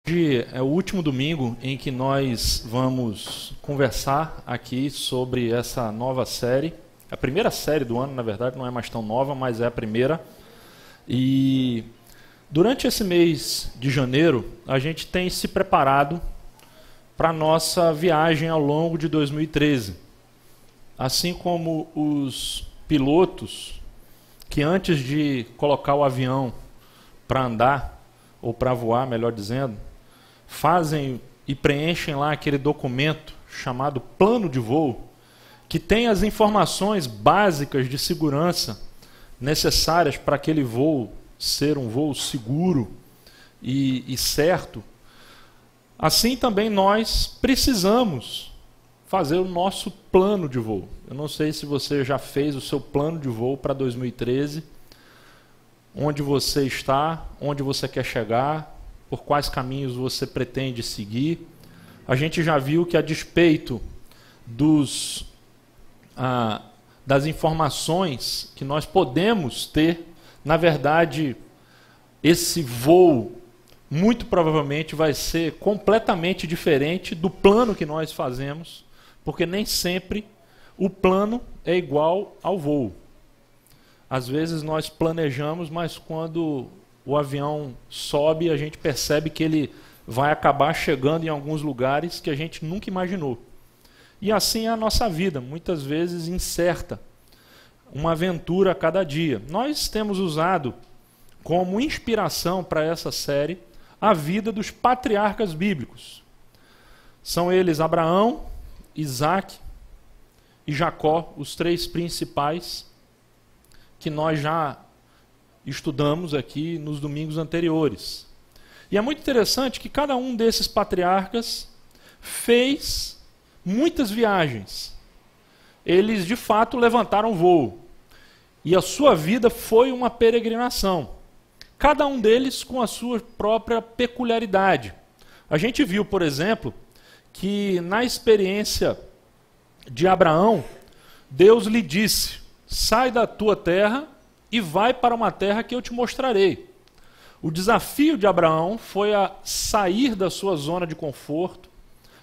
Hoje é o último domingo em que nós vamos conversar aqui sobre essa nova série. A primeira série do ano, na verdade, não é mais tão nova, mas é a primeira. E durante esse mês de janeiro, a gente tem se preparado para a nossa viagem ao longo de 2013. Assim como os pilotos que antes de colocar o avião para andar, ou para voar, melhor dizendo, fazem e preenchem lá aquele documento chamado plano de voo, que tem as informações básicas de segurança necessárias para aquele voo ser um voo seguro e certo. Assim também nós precisamos fazer o nosso plano de voo. Eu não sei se você já fez o seu plano de voo para 2013, onde você está, onde você quer chegar, por quais caminhos você pretende seguir. A gente já viu que, a despeito das informações que nós podemos ter, na verdade, esse voo muito provavelmente vai ser completamente diferente do plano que nós fazemos, porque nem sempre o plano é igual ao voo. Às vezes nós planejamos, mas quando o avião sobe, a gente percebe que ele vai acabar chegando em alguns lugares que a gente nunca imaginou. E assim é a nossa vida, muitas vezes incerta, uma aventura a cada dia. Nós temos usado como inspiração para essa série a vida dos patriarcas bíblicos. São eles Abraão, Isaac e Jacó, os três principais que nós já estudamos aqui nos domingos anteriores. E é muito interessante que cada um desses patriarcas fez muitas viagens. Eles, de fato, levantaram voo. E a sua vida foi uma peregrinação. Cada um deles com a sua própria peculiaridade. A gente viu, por exemplo, que na experiência de Abraão, Deus lhe disse: sai da tua terra e vai para uma terra que eu te mostrarei. O desafio de Abraão foi a sair da sua zona de conforto,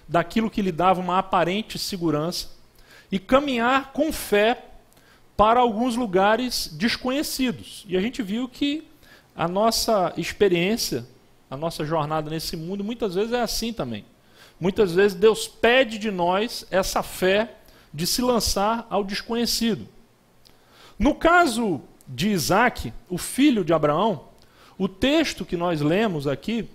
daquilo que lhe dava uma aparente segurança, e caminhar com fé para alguns lugares desconhecidos. E a gente viu que a nossa experiência, a nossa jornada nesse mundo, muitas vezes é assim também. Muitas vezes Deus pede de nós essa fé de se lançar ao desconhecido. No caso de Isaac, o filho de Abraão, o texto que nós lemos aqui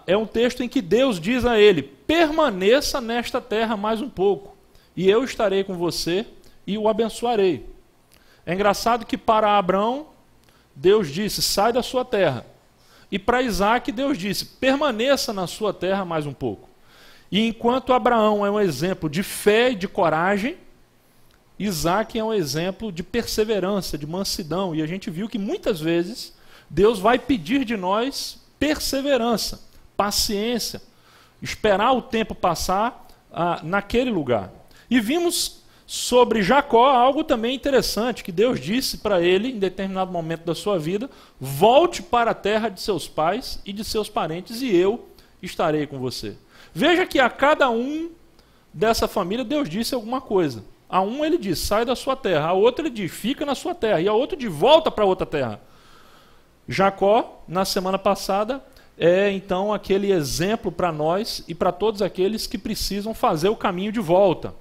é um texto em que Deus diz a ele: permaneça nesta terra mais um pouco, e eu estarei com você e o abençoarei. É engraçado que para Abraão, Deus disse: sai da sua terra. E para Isaac, Deus disse: permaneça na sua terra mais um pouco. E enquanto Abraão é um exemplo de fé e de coragem, Isaac é um exemplo de perseverança, de mansidão. E a gente viu que muitas vezes Deus vai pedir de nós perseverança, paciência, esperar o tempo passar naquele lugar. E vimos sobre Jacó algo também interessante, que Deus disse para ele, em determinado momento da sua vida: volte para a terra de seus pais e de seus parentes, e eu estarei com você. Veja que a cada um dessa família Deus disse alguma coisa. A um ele diz: sai da sua terra. A outro ele diz: fica na sua terra. E a outro diz: volta para outra terra. Jacó, na semana passada, é então aquele exemplo para nós e para todos aqueles que precisam fazer o caminho de volta,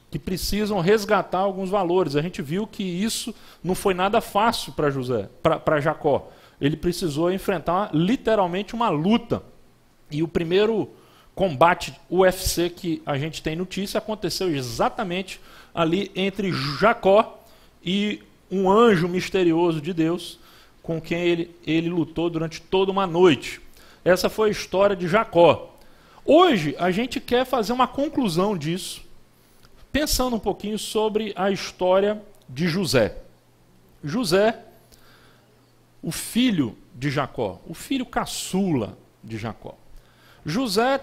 que precisam resgatar alguns valores. A gente viu que isso não foi nada fácil para Jacó. Ele precisou enfrentar literalmente uma luta. E o primeiro combate UFC que a gente tem notícia aconteceu exatamente ali entre Jacó e um anjo misterioso de Deus, com quem ele lutou durante toda uma noite. Essa foi a história de Jacó. Hoje a gente quer fazer uma conclusão disso, pensando um pouquinho sobre a história de José. José, o filho de Jacó, o filho caçula de Jacó. José,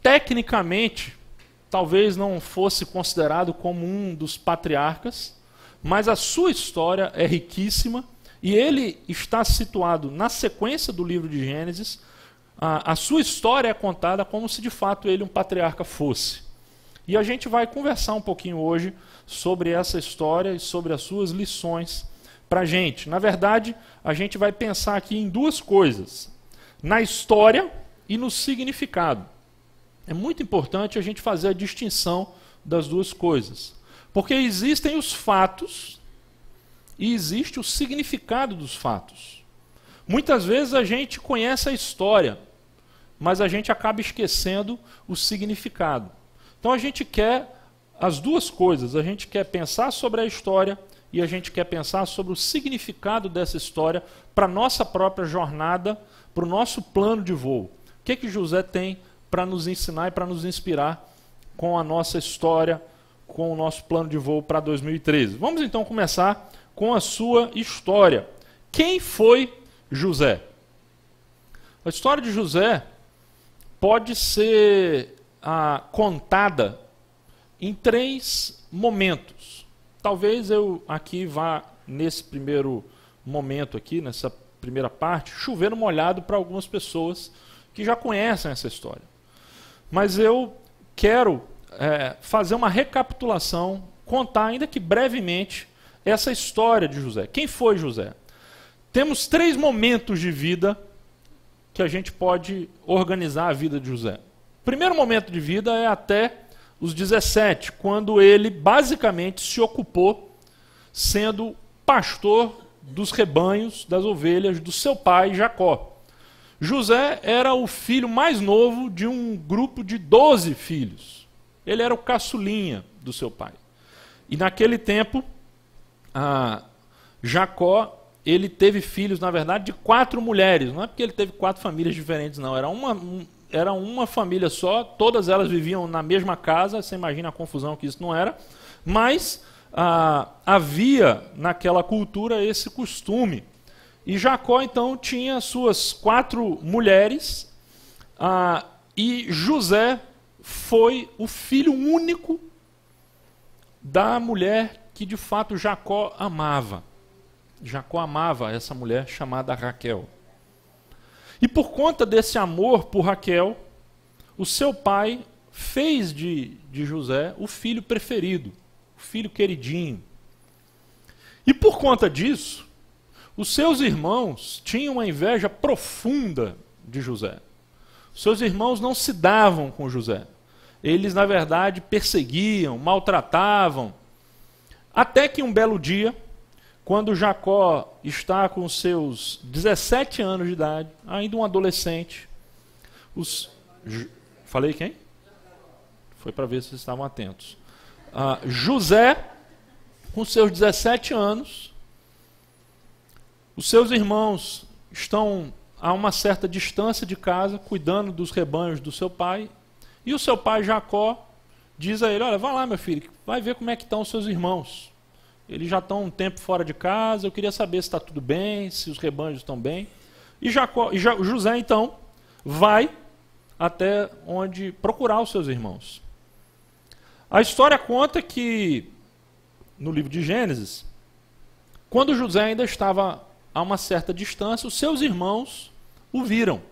tecnicamente, talvez não fosse considerado como um dos patriarcas, mas a sua história é riquíssima e ele está situado na sequência do livro de Gênesis, a sua história é contada como se de fato ele um patriarca fosse. E a gente vai conversar um pouquinho hoje sobre essa história e sobre as suas lições para a gente. Na verdade, a gente vai pensar aqui em duas coisas: na história e no significado. É muito importante a gente fazer a distinção das duas coisas. Porque existem os fatos e existe o significado dos fatos. Muitas vezes a gente conhece a história, mas a gente acaba esquecendo o significado. Então a gente quer as duas coisas. A gente quer pensar sobre a história e a gente quer pensar sobre o significado dessa história para a nossa própria jornada, para o nosso plano de voo. O que José tem para nos ensinar e para nos inspirar com a nossa história, com o nosso plano de voo para 2013. Vamos então começar com a sua história. Quem foi José? A história de José pode ser contada em 3 momentos. Talvez eu aqui vá, nesse primeiro momento aqui, nessa primeira parte, chover no molhado para algumas pessoas que já conhecem essa história. Mas eu quero fazer uma recapitulação, contar, ainda que brevemente, essa história de José. Quem foi José? Temos 3 momentos de vida que a gente pode organizar a vida de José. O primeiro momento de vida é até os 17, quando ele basicamente se ocupou sendo pastor dos rebanhos, das ovelhas do seu pai Jacó. José era o filho mais novo de um grupo de 12 filhos. Ele era o caçulinha do seu pai. E naquele tempo, Jacó, ele teve filhos, na verdade, de 4 mulheres. Não é porque ele teve 4 famílias diferentes, não. Era uma família só, todas elas viviam na mesma casa. Você imagina a confusão que isso não era. Mas havia naquela cultura esse costume. E Jacó, então, tinha suas 4 mulheres, e José foi o filho único da mulher que, de fato, Jacó amava. Jacó amava essa mulher chamada Raquel. E por conta desse amor por Raquel, o seu pai fez de José o filho preferido, o filho queridinho. E por conta disso, os seus irmãos tinham uma inveja profunda de José. Os seus irmãos não se davam com José. Eles, na verdade, perseguiam, maltratavam. Até que um belo dia, quando Jacó está com seus 17 anos de idade, ainda um adolescente, falei quem? Foi para ver se vocês estavam atentos. José, com seus 17 anos, os seus irmãos estão a uma certa distância de casa, cuidando dos rebanhos do seu pai, e o seu pai Jacó diz a ele: olha, vai lá, meu filho, vai ver como é que estão os seus irmãos. Eles já estão um tempo fora de casa, eu queria saber se está tudo bem, se os rebanhos estão bem. E José, então, vai até onde procurar os seus irmãos. A história conta que, no livro de Gênesis, quando José ainda estava a uma certa distância, os seus irmãos o viram.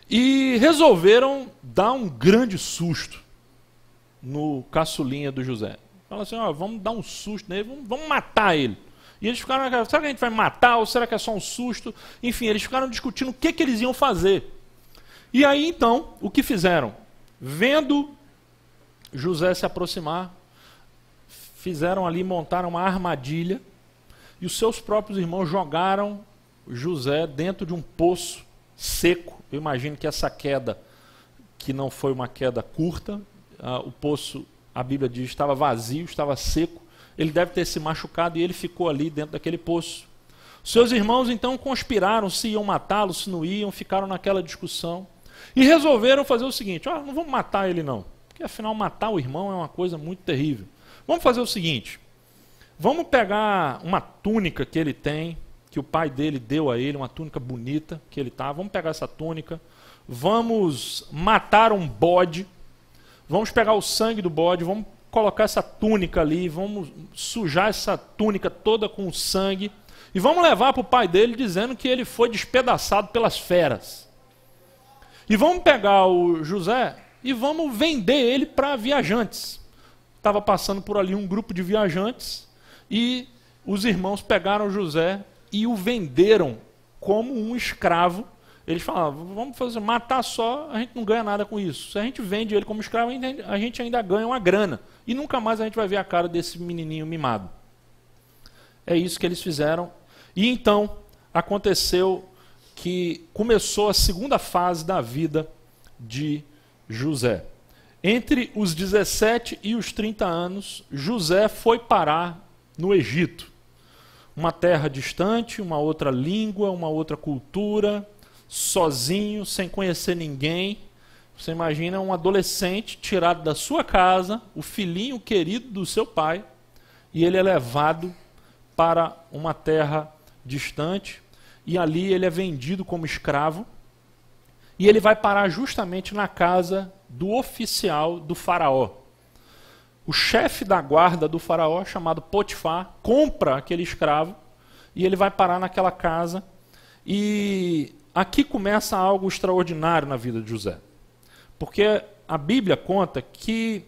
E resolveram dar um grande susto no caçulinha do José. Falaram assim: ó, vamos dar um susto nele, vamos matar ele. E eles ficaram, será que a gente vai matar ou será que é só um susto? Enfim, eles ficaram discutindo o que eles iam fazer. E aí então, o que fizeram? Vendo José se aproximar, fizeram ali, montaram uma armadilha, e os seus próprios irmãos jogaram José dentro de um poço seco. Eu imagino que essa queda, que não foi uma queda curta, o poço, a Bíblia diz, estava vazio, estava seco. Ele deve ter se machucado e ele ficou ali dentro daquele poço. Seus irmãos então conspiraram se iam matá-lo, se não iam, ficaram naquela discussão. E resolveram fazer o seguinte: não vamos matar ele não, porque afinal matar o irmão é uma coisa muito terrível. Vamos fazer o seguinte: vamos pegar uma túnica que ele tem, que o pai dele deu a ele, uma túnica bonita que ele tá. Vamos pegar essa túnica, vamos matar um bode, vamos pegar o sangue do bode, vamos colocar essa túnica ali, vamos sujar essa túnica toda com sangue e vamos levar para o pai dele dizendo que ele foi despedaçado pelas feras. E vamos pegar o José e vamos vender ele para viajantes. Estava passando por ali um grupo de viajantes e os irmãos pegaram o José e o venderam como um escravo. Eles falavam, vamos matar só, a gente não ganha nada com isso. Se a gente vende ele como escravo, a gente ainda ganha uma grana. E nunca mais a gente vai ver a cara desse menininho mimado. É isso que eles fizeram. E então aconteceu que começou a segunda fase da vida de José. Entre os 17 e os 30 anos, José foi parar no Egito. Uma terra distante, uma outra língua, uma outra cultura, sozinho, sem conhecer ninguém. Você imagina um adolescente tirado da sua casa, o filhinho querido do seu pai, e ele é levado para uma terra distante, e ali ele é vendido como escravo, e ele vai parar justamente na casa do oficial do faraó. O chefe da guarda do faraó, chamado Potifar, compra aquele escravo, e ele vai parar naquela casa, e aqui começa algo extraordinário na vida de José. Porque a Bíblia conta que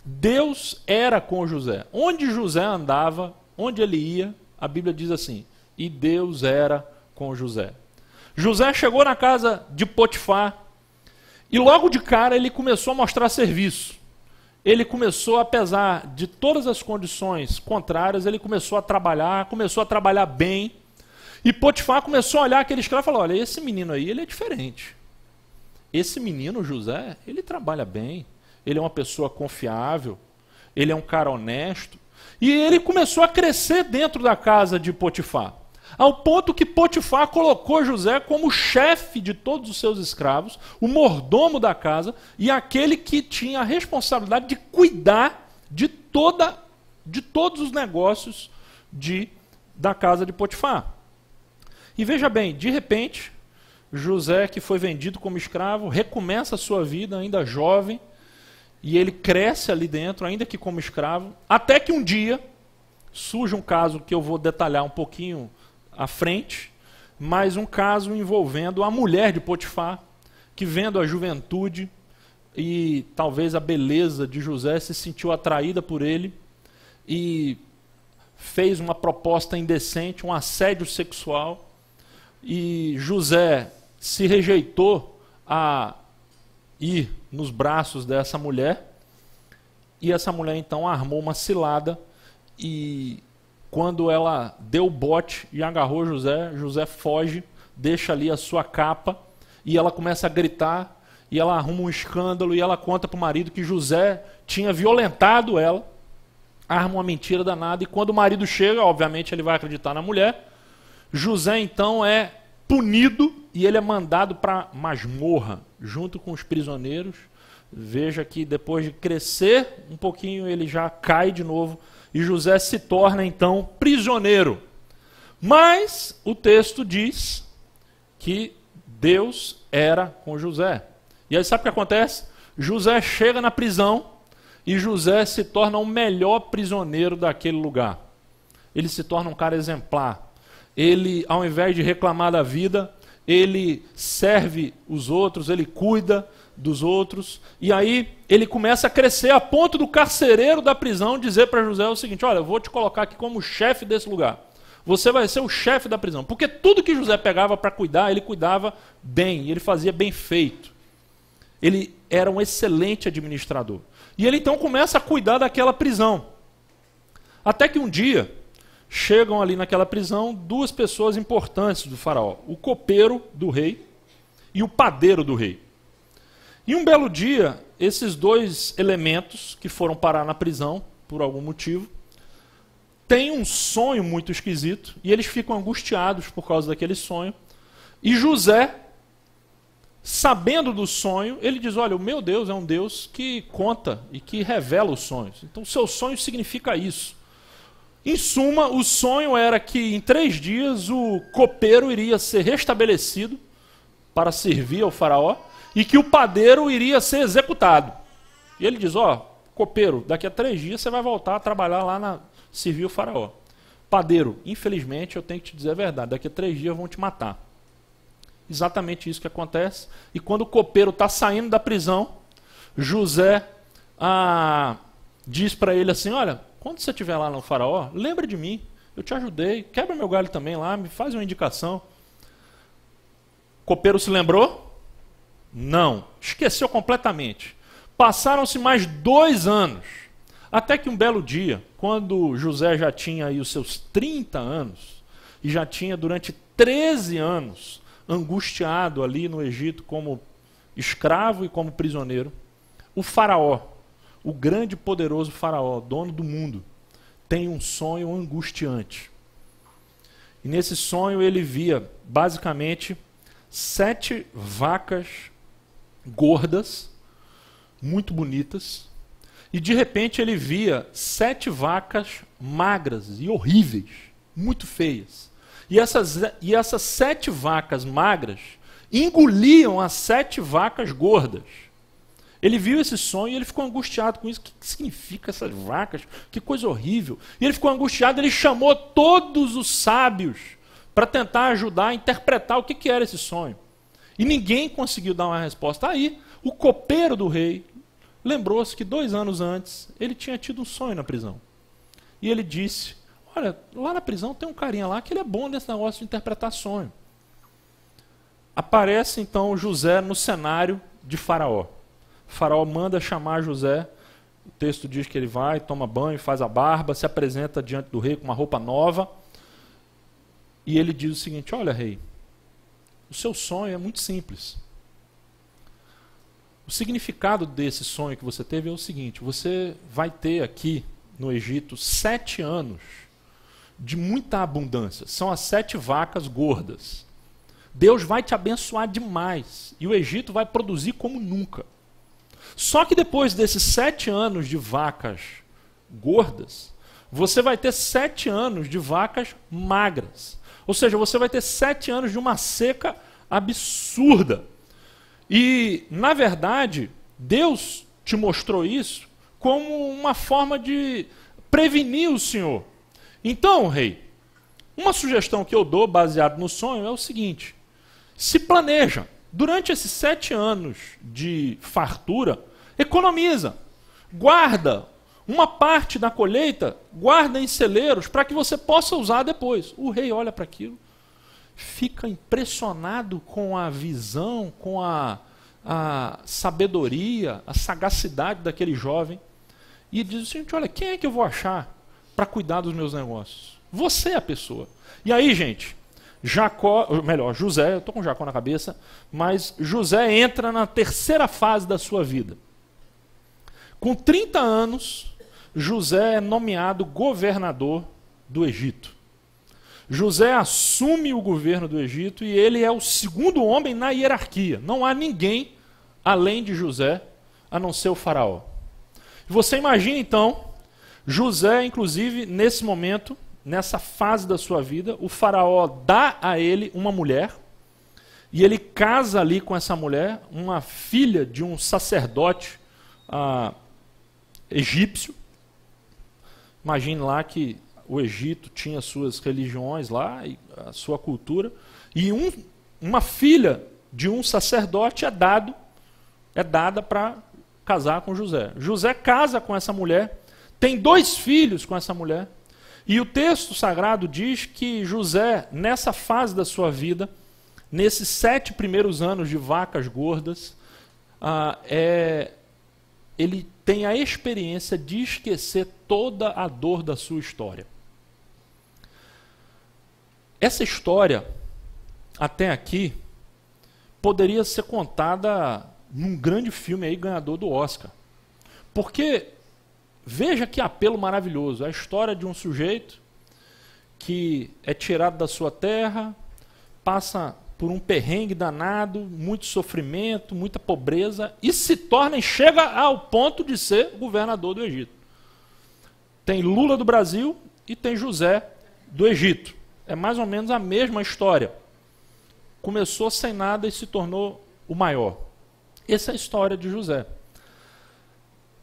Deus era com José. Onde José andava, onde ele ia, a Bíblia diz assim, e Deus era com José. José chegou na casa de Potifar e logo de cara ele começou a mostrar serviço. Ele começou, apesar de todas as condições contrárias, ele começou a trabalhar bem. E Potifar começou a olhar aquele escravo e falou, olha, esse menino aí, ele é diferente. Esse menino, José, ele trabalha bem, ele é uma pessoa confiável, ele é um cara honesto. E ele começou a crescer dentro da casa de Potifar, ao ponto que Potifar colocou José como chefe de todos os seus escravos, o mordomo da casa e aquele que tinha a responsabilidade de cuidar de todos os negócios da casa de Potifar. E veja bem, de repente, José, que foi vendido como escravo, recomeça a sua vida ainda jovem, e ele cresce ali dentro, ainda que como escravo, até que um dia surge um caso que eu vou detalhar um pouquinho à frente, mas um caso envolvendo a mulher de Potifar, que vendo a juventude e talvez a beleza de José, se sentiu atraída por ele e fez uma proposta indecente, um assédio sexual, e José se rejeitou a ir nos braços dessa mulher, e essa mulher então armou uma cilada, e quando ela deu o bote e agarrou José, José foge, deixa ali a sua capa, e ela começa a gritar, e ela arruma um escândalo, e ela conta para o marido que José tinha violentado ela, arma uma mentira danada, e quando o marido chega, obviamente ele vai acreditar na mulher, José então é punido e ele é mandado para masmorra, junto com os prisioneiros. Veja que depois de crescer um pouquinho, ele já cai de novo, e José se torna então prisioneiro. Mas o texto diz que Deus era com José. E aí sabe o que acontece? José chega na prisão e José se torna o melhor prisioneiro daquele lugar. Ele se torna um cara exemplar. Ele, ao invés de reclamar da vida, ele serve os outros, ele cuida dos outros. E aí ele começa a crescer a ponto do carcereiro da prisão dizer para José o seguinte, olha, eu vou te colocar aqui como chefe desse lugar. Você vai ser o chefe da prisão. Porque tudo que José pegava para cuidar, ele cuidava bem, ele fazia bem feito. Ele era um excelente administrador. E ele então começa a cuidar daquela prisão. Até que um dia chegam ali naquela prisão duas pessoas importantes do faraó, o copeiro do rei e o padeiro do rei. E um belo dia, esses dois elementos que foram parar na prisão, por algum motivo, têm um sonho muito esquisito, e eles ficam angustiados por causa daquele sonho, e José, sabendo do sonho, ele diz, olha, o meu Deus é um Deus que conta e que revela os sonhos, então o seu sonho significa isso. Em suma, o sonho era que em 3 dias o copeiro iria ser restabelecido para servir ao faraó e que o padeiro iria ser executado. E ele diz, copeiro, daqui a 3 dias você vai voltar a trabalhar lá servir o faraó. Padeiro, infelizmente eu tenho que te dizer a verdade, daqui a 3 dias vão te matar. exatamente isso que acontece. E quando o copeiro está saindo da prisão, José diz para ele assim, olha, quando você estiver lá no faraó, lembra de mim, eu te ajudei, quebra meu galho também lá, me faz uma indicação. O copeiro se lembrou? Não, esqueceu completamente. Passaram-se mais 2 anos, até que um belo dia, quando José já tinha aí os seus 30 anos, e já tinha durante 13 anos angustiado ali no Egito como escravo e como prisioneiro, o faraó, o grande e poderoso faraó, dono do mundo, tem um sonho angustiante. E nesse sonho ele via, basicamente, 7 vacas gordas, muito bonitas, e de repente ele via 7 vacas magras e horríveis, muito feias. E essas 7 vacas magras engoliam as 7 vacas gordas. Ele viu esse sonho e ele ficou angustiado com isso. O que significa essas vacas? Que coisa horrível. E ele ficou angustiado, ele chamou todos os sábios para tentar ajudar a interpretar o que era esse sonho. E ninguém conseguiu dar uma resposta. Aí, o copeiro do rei lembrou-se que 2 anos antes ele tinha tido um sonho na prisão. E ele disse, olha, lá na prisão tem um carinha lá que ele é bom nesse negócio de interpretar sonho. Aparece então José no cenário de Faraó. O faraó manda chamar José, o texto diz que ele vai, toma banho, faz a barba, se apresenta diante do rei com uma roupa nova, e ele diz o seguinte, olha rei, o seu sonho é muito simples. O significado desse sonho que você teve é o seguinte, você vai ter aqui no Egito 7 anos de muita abundância, são as 7 vacas gordas. Deus vai te abençoar demais, e o Egito vai produzir como nunca. Só que depois desses 7 anos de vacas gordas, você vai ter 7 anos de vacas magras. Ou seja, você vai ter 7 anos de uma seca absurda. E, na verdade, Deus te mostrou isso como uma forma de prevenir o Senhor. Então, rei, uma sugestão que eu dou, baseado no sonho, é o seguinte. Se planeja. Durante esses 7 anos de fartura, economiza, guarda uma parte da colheita, guarda em celeiros para que você possa usar depois. O rei olha para aquilo, fica impressionado com a visão, com a sabedoria, a sagacidade daquele jovem e diz o seguinte, olha, quem é que eu vou achar para cuidar dos meus negócios? Você é a pessoa. E aí, gente, José, eu estou com Jacó na cabeça, mas José entra na 3ª fase da sua vida. Com 30 anos, José é nomeado governador do Egito. José assume o governo do Egito e ele é o 2º homem na hierarquia. Não há ninguém além de José, a não ser o faraó. Você imagina então, José, inclusive, nesse momento, nessa fase da sua vida, o faraó dá a ele uma mulher, e ele casa ali com essa mulher, uma filha de um sacerdote egípcio. Imagine lá que o Egito tinha suas religiões lá, e a sua cultura, e uma filha de um sacerdote é dada para casar com José. José casa com essa mulher, tem 2 filhos com essa mulher, e o texto sagrado diz que José, nessa fase da sua vida, nesses 7 primeiros anos de vacas gordas, ele tem a experiência de esquecer toda a dor da sua história. Essa história, até aqui, poderia ser contada num grande filme aí, ganhador do Oscar. Porque veja que apelo maravilhoso, a história de um sujeito que é tirado da sua terra, passa por um perrengue danado, muito sofrimento, muita pobreza, e chega ao ponto de ser governador do Egito. Tem Lula do Brasil e tem José do Egito. É mais ou menos a mesma história. Começou sem nada e se tornou o maior. Essa é a história de José.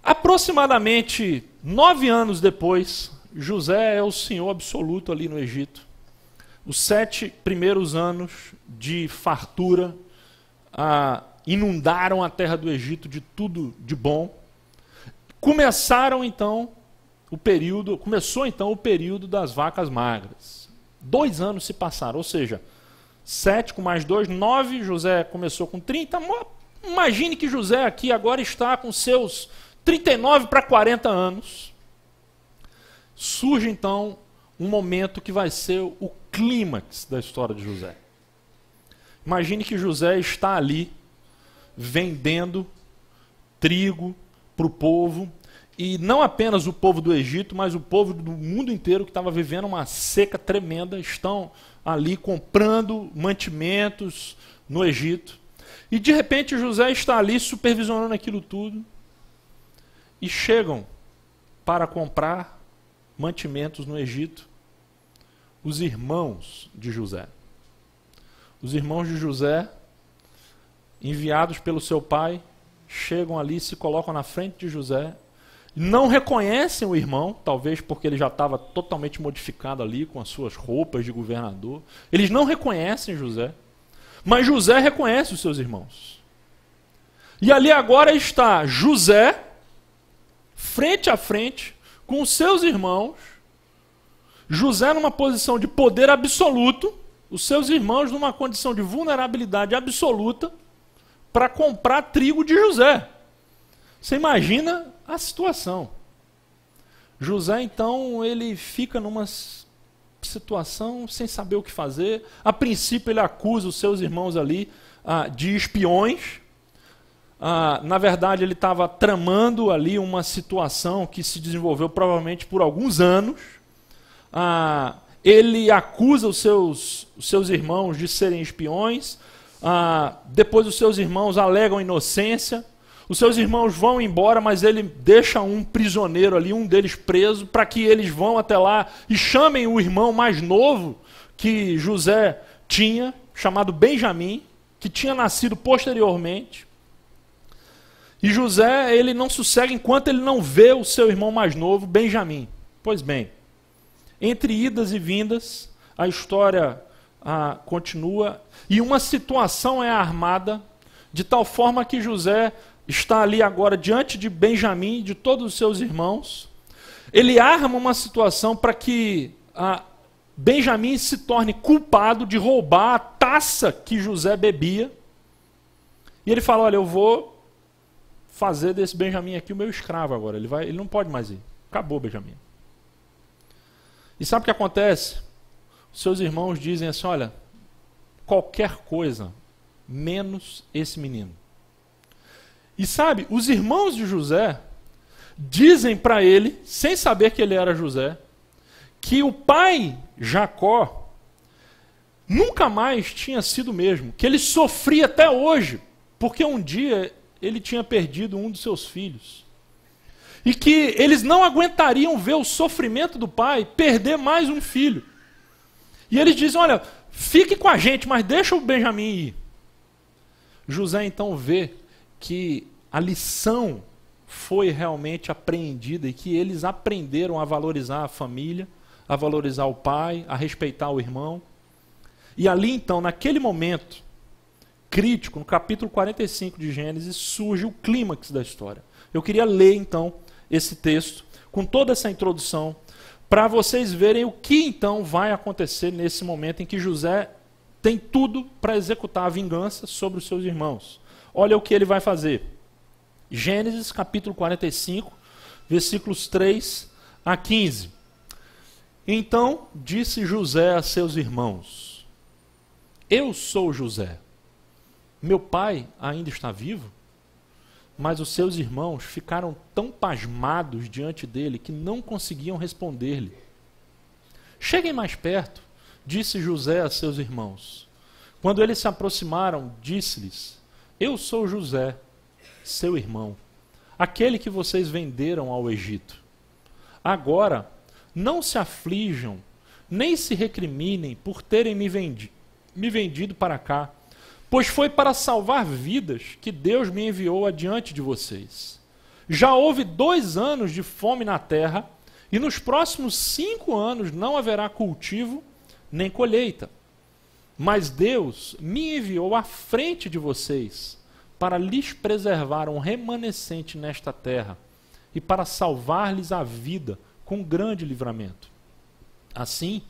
Aproximadamente 9 anos depois, José é o senhor absoluto ali no Egito. Os 7 primeiros anos de fartura inundaram a terra do Egito de tudo de bom. Começou então o período das vacas magras. 2 anos se passaram, ou seja, 7 com mais 2, 9, José começou com 30. Imagine que José aqui agora está com seus 39 para 40 anos. Surge então um momento que vai ser o clímax da história de José. Imagine que José está ali vendendo trigo para o povo, e não apenas o povo do Egito, mas o povo do mundo inteiro que estava vivendo uma seca tremenda, estão ali comprando mantimentos no Egito. E de repente José está ali supervisionando aquilo tudo, e chegam para comprar mantimentos no Egito os irmãos de José. Os irmãos de José, enviados pelo seu pai, chegam ali, se colocam na frente de José, não reconhecem o irmão, talvez porque ele já estava totalmente modificado ali, com as suas roupas de governador. Eles não reconhecem José, mas José reconhece os seus irmãos. E ali agora está José, frente a frente, com os seus irmãos, José numa posição de poder absoluto, os seus irmãos numa condição de vulnerabilidade absoluta, para comprar trigo de José. Você imagina a situação. José, então, ele fica numa situação sem saber o que fazer. A princípio, ele acusa os seus irmãos ali de espiões. Na verdade, ele estava tramando ali uma situação que se desenvolveu provavelmente por alguns anos. Ele acusa os seus irmãos de serem espiões. Depois os seus irmãos alegam inocência. Os seus irmãos vão embora, mas ele deixa um prisioneiro ali, um deles preso, para que eles vão até lá e chamem o irmão mais novo que José tinha, chamado Benjamim, que tinha nascido posteriormente. E José, ele não sossega enquanto ele não vê o seu irmão mais novo, Benjamim. Pois bem, entre idas e vindas, a história continua, e uma situação é armada de tal forma que José está ali agora diante de Benjamim, de todos os seus irmãos. Ele arma uma situação para que Benjamim se torne culpado de roubar a taça que José bebia. E ele fala, olha, eu vou fazer desse Benjamim aqui o meu escravo agora. Ele não pode mais ir. Acabou, Benjamim. E sabe o que acontece? Os seus irmãos dizem assim, olha, qualquer coisa, menos esse menino. E sabe, os irmãos de José dizem para ele, sem saber que ele era José, que o pai, Jacó, nunca mais tinha sido o mesmo, que ele sofria até hoje, porque um dia ele tinha perdido um dos seus filhos. E que eles não aguentariam ver o sofrimento do pai perder mais um filho. E eles dizem, olha, fique com a gente, mas deixa o Benjamim ir. José então vê que a lição foi realmente apreendida e que eles aprenderam a valorizar a família, a valorizar o pai, a respeitar o irmão. E ali então, naquele momento crítico, no capítulo 45 de Gênesis, surge o clímax da história. Eu queria ler então esse texto, com toda essa introdução, para vocês verem o que então vai acontecer nesse momento em que José tem tudo para executar a vingança sobre os seus irmãos. Olha o que ele vai fazer. Gênesis capítulo 45, versículos 3 a 15. Então disse José a seus irmãos, eu sou José, meu pai ainda está vivo? Mas os seus irmãos ficaram tão pasmados diante dele que não conseguiam responder-lhe. Cheguem mais perto, disse José a seus irmãos. Quando eles se aproximaram, disse-lhes, eu sou José, seu irmão, aquele que vocês venderam ao Egito. Agora, não se aflijam, nem se recriminem por terem me vendido para cá, pois foi para salvar vidas que Deus me enviou adiante de vocês. Já houve 2 anos de fome na terra, e nos próximos 5 anos não haverá cultivo, nem colheita. Mas Deus me enviou à frente de vocês para lhes preservar um remanescente nesta terra e para salvar-lhes a vida com grande livramento. Assim,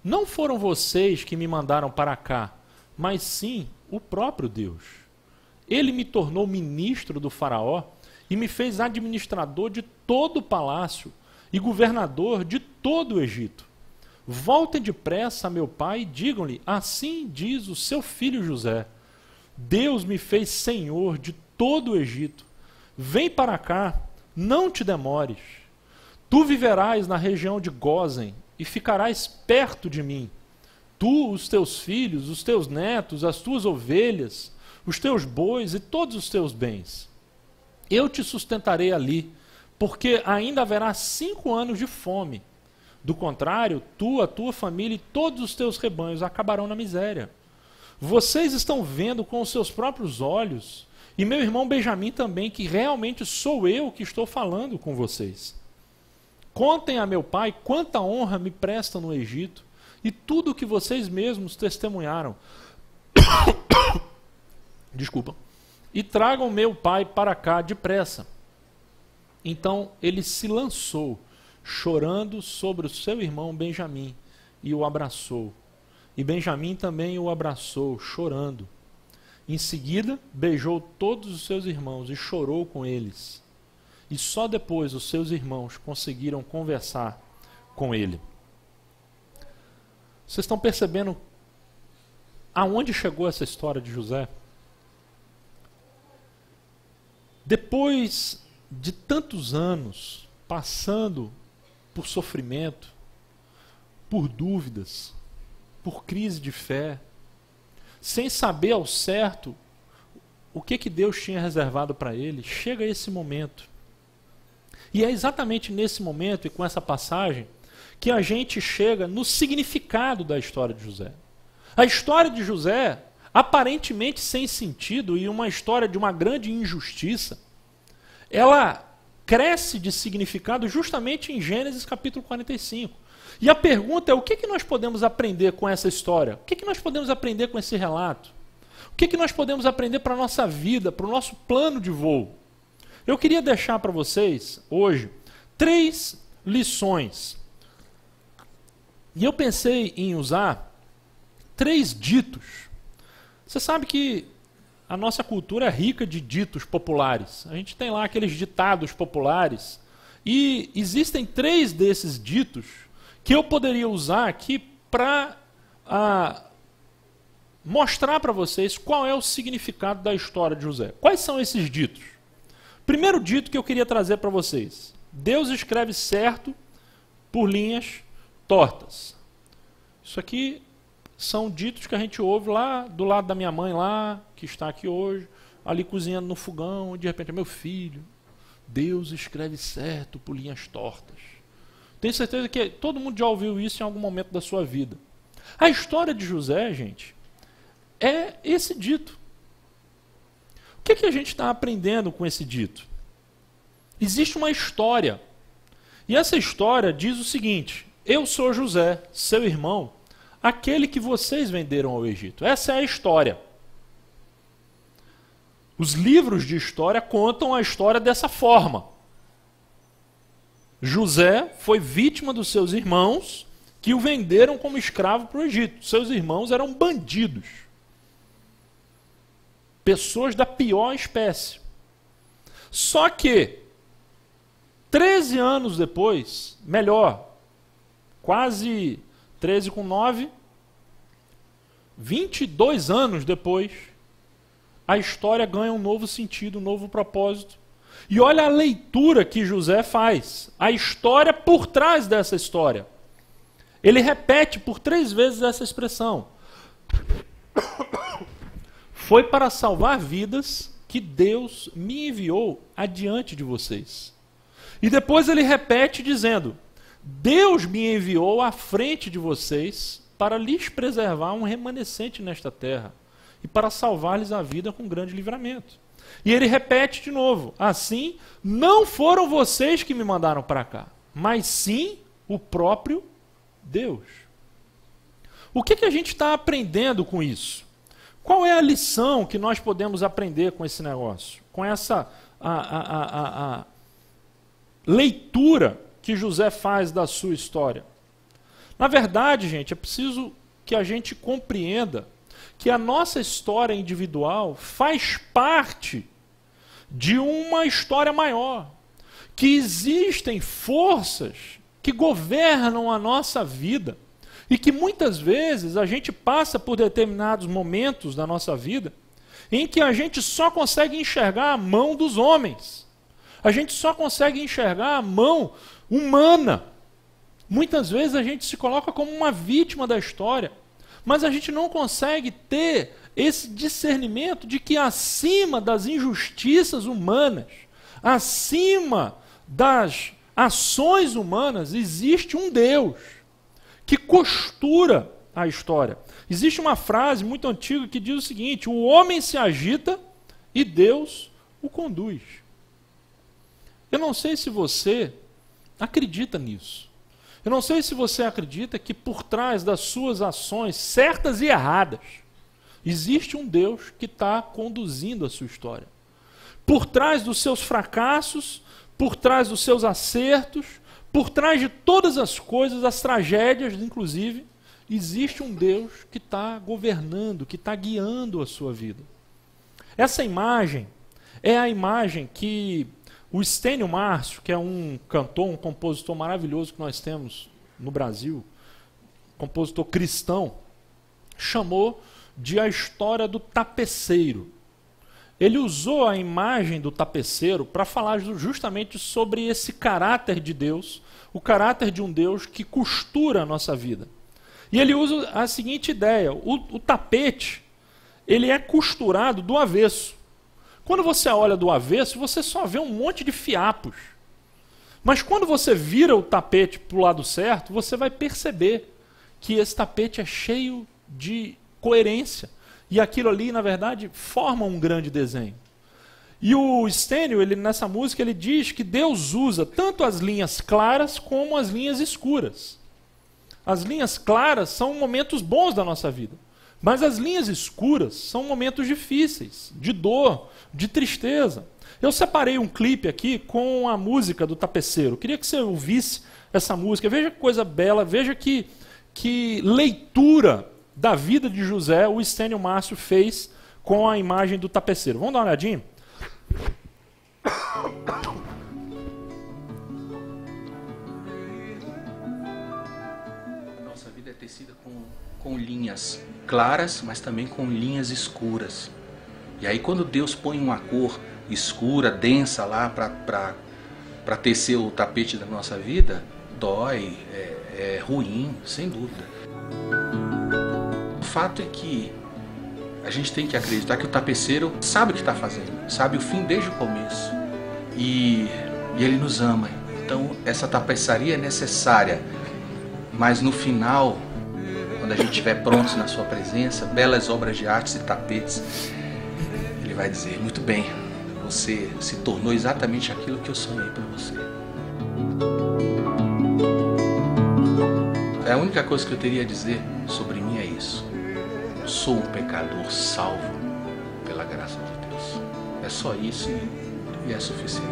não foram vocês que me mandaram para cá, mas sim o próprio Deus. Ele me tornou ministro do faraó e me fez administrador de todo o palácio e governador de todo o Egito. Voltem depressa a meu pai e digam-lhe, assim diz o seu filho José, Deus me fez senhor de todo o Egito. Vem para cá, não te demores. Tu viverás na região de Gósen e ficarás perto de mim. Tu, os teus filhos, os teus netos, as tuas ovelhas, os teus bois e todos os teus bens. Eu te sustentarei ali, porque ainda haverá 5 anos de fome. Do contrário, tu, a tua família e todos os teus rebanhos acabarão na miséria. Vocês estão vendo com os seus próprios olhos, e meu irmão Benjamim também, que realmente sou eu que estou falando com vocês. Contem a meu pai quanta honra me prestam no Egito, e tudo o que vocês mesmos testemunharam. Desculpa. E tragam meu pai para cá depressa. Então ele se lançou, chorando sobre o seu irmão Benjamim, e o abraçou. E Benjamim também o abraçou, chorando. Em seguida, beijou todos os seus irmãos e chorou com eles. E só depois os seus irmãos conseguiram conversar com ele. Vocês estão percebendo aonde chegou essa história de José? Depois de tantos anos passando por sofrimento, por dúvidas, por crise de fé, sem saber ao certo o que Deus tinha reservado para ele, chega esse momento. E é exatamente nesse momento e com essa passagem que a gente chega no significado da história de José. A história de José, aparentemente sem sentido e uma história de uma grande injustiça, ela cresce de significado justamente em Gênesis capítulo 45. E a pergunta é, o que nós podemos aprender com essa história? O que nós podemos aprender com esse relato? O que nós podemos aprender para a nossa vida, para o nosso plano de voo? Eu queria deixar para vocês, hoje, 3 lições. E eu pensei em usar 3 ditos. Você sabe que a nossa cultura é rica de ditos populares. A gente tem lá aqueles ditados populares. E existem 3 desses ditos que eu poderia usar aqui para mostrar para vocês qual é o significado da história de José. Quais são esses ditos? Primeiro dito que eu queria trazer para vocês. Deus escreve certo por linhas tortas. Isso aqui são ditos que a gente ouve lá do lado da minha mãe lá, que está aqui hoje, ali cozinhando no fogão, e de repente, meu filho, Deus escreve certo por linhas tortas. Tenho certeza que todo mundo já ouviu isso em algum momento da sua vida. A história de José, gente, é esse dito. O que a gente está aprendendo com esse dito? Existe uma história. E essa história diz o seguinte: eu sou José, seu irmão, aquele que vocês venderam ao Egito. Essa é a história. Os livros de história contam a história dessa forma. José foi vítima dos seus irmãos que o venderam como escravo para o Egito. Seus irmãos eram bandidos. Pessoas da pior espécie. Só que, 13 anos depois, melhor, quase 13 com 9, 22 anos depois, a história ganha um novo sentido, um novo propósito. E olha a leitura que José faz. A história por trás dessa história. Ele repete por 3 vezes essa expressão. Foi para salvar vidas que Deus me enviou adiante de vocês. E depois ele repete dizendo: Deus me enviou à frente de vocês para lhes preservar um remanescente nesta terra e para salvar-lhes a vida com grande livramento. E ele repete de novo: assim, não foram vocês que me mandaram para cá, mas sim o próprio Deus. O que a gente está aprendendo com isso? Qual é a lição que nós podemos aprender com esse negócio? Com essa a leitura que José faz da sua história? Na verdade, gente, é preciso que a gente compreenda que a nossa história individual faz parte de uma história maior, que existem forças que governam a nossa vida e que muitas vezes a gente passa por determinados momentos da nossa vida em que a gente só consegue enxergar a mão dos homens, a gente só consegue enxergar a mão humana. Muitas vezes a gente se coloca como uma vítima da história, mas a gente não consegue ter esse discernimento de que acima das injustiças humanas, acima das ações humanas, existe um Deus que costura a história. Existe uma frase muito antiga que diz o seguinte: o homem se agita e Deus o conduz. Eu não sei se você acredita nisso. Eu não sei se você acredita que por trás das suas ações, certas e erradas, existe um Deus que está conduzindo a sua história. Por trás dos seus fracassos, por trás dos seus acertos, por trás de todas as coisas, as tragédias, inclusive, existe um Deus que está governando, que está guiando a sua vida. Essa imagem é a imagem que o Estênio Márcio, que é um cantor, um compositor maravilhoso que nós temos no Brasil, compositor cristão, chamou de a história do tapeceiro. Ele usou a imagem do tapeceiro para falar justamente sobre esse caráter de Deus, o caráter de um Deus que costura a nossa vida. E ele usa a seguinte ideia: o tapete, ele é costurado do avesso. Quando você olha do avesso, você só vê um monte de fiapos. Mas quando você vira o tapete para o lado certo, você vai perceber que esse tapete é cheio de coerência. E aquilo ali, na verdade, forma um grande desenho. E o Estênio, nessa música, ele diz que Deus usa tanto as linhas claras como as linhas escuras. As linhas claras são momentos bons da nossa vida. Mas as linhas escuras são momentos difíceis, de dor, de tristeza. Eu separei um clipe aqui com a música do Tapeceiro. Queria que você ouvisse essa música. Veja que coisa bela, veja que leitura da vida de José o Estênio Márcio fez com a imagem do tapeceiro. Vamos dar uma olhadinha? Nossa vida é tecida com linhas claras, mas também com linhas escuras. E aí quando Deus põe uma cor escura, densa lá para tecer o tapete da nossa vida, dói, é ruim, sem dúvida. O fato é que a gente tem que acreditar que o tapeceiro sabe o que está fazendo, sabe o fim desde o começo. E ele nos ama. Então essa tapeçaria é necessária, mas no final, quando a gente estiver pronto na sua presença, belas obras de artes e tapetes, ele vai dizer: muito bem, você se tornou exatamente aquilo que eu sonhei para você. A única coisa que eu teria a dizer sobre mim é isso: eu sou um pecador salvo pela graça de Deus. É só isso e é suficiente.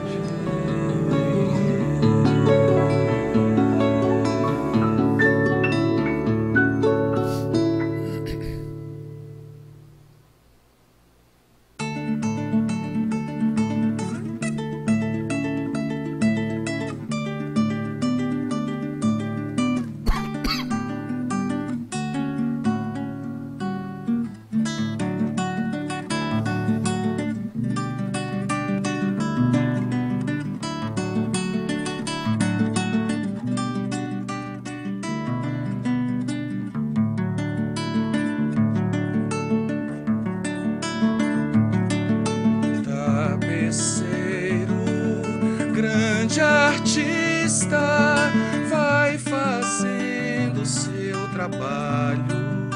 Artista vai fazendo seu trabalho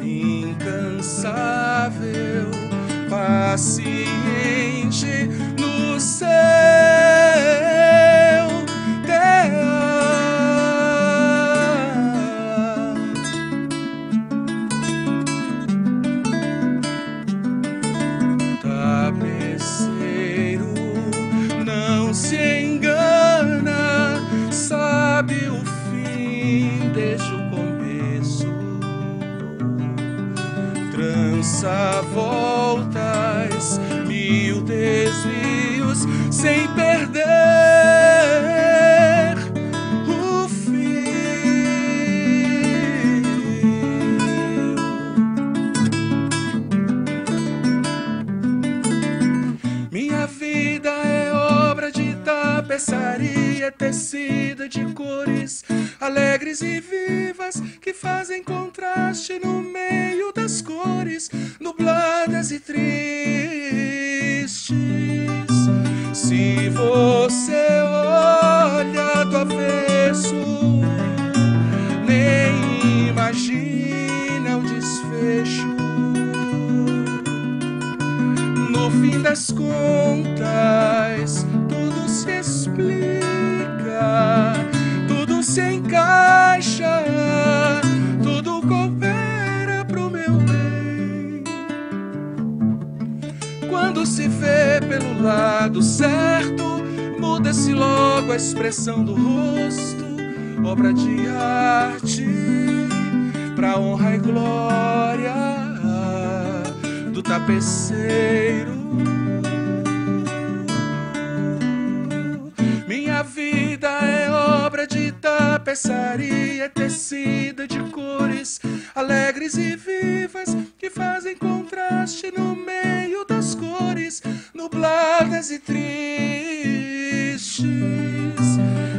incansável, paciente no seu teatro. 1000 desvios sem perder o fio. Minha vida é obra de tapeçaria tecida de cores alegres e vivas que fazem contraste no meio das cores nubladas e tristes. Se você olha do avesso, nem imagina o desfecho. No fim das contas, tudo se explica, tudo se encaixa, tudo coopera pro meu bem. Quando se vê pelo lado certo, muda-se logo a expressão do rosto, obra de arte, pra honra e glória do tapeceiro. Minha vida é obra de tapeçaria tecida de cores alegres e vivas que fazem contraste no meio das cores nubladas e tristes.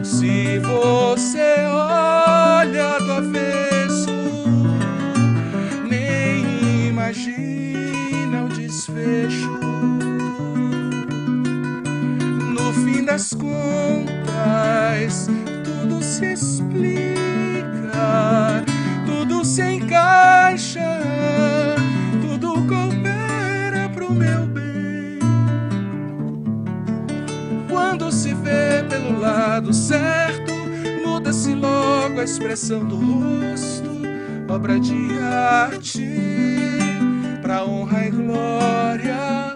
Se você olha do avesso, nem imagina o desfecho. No fim das contas, tudo se explica, tudo se encaixa, tudo coopera pro meu bem. Quando se vê pelo lado certo, muda-se logo a expressão do rosto, obra de arte, pra honra e glória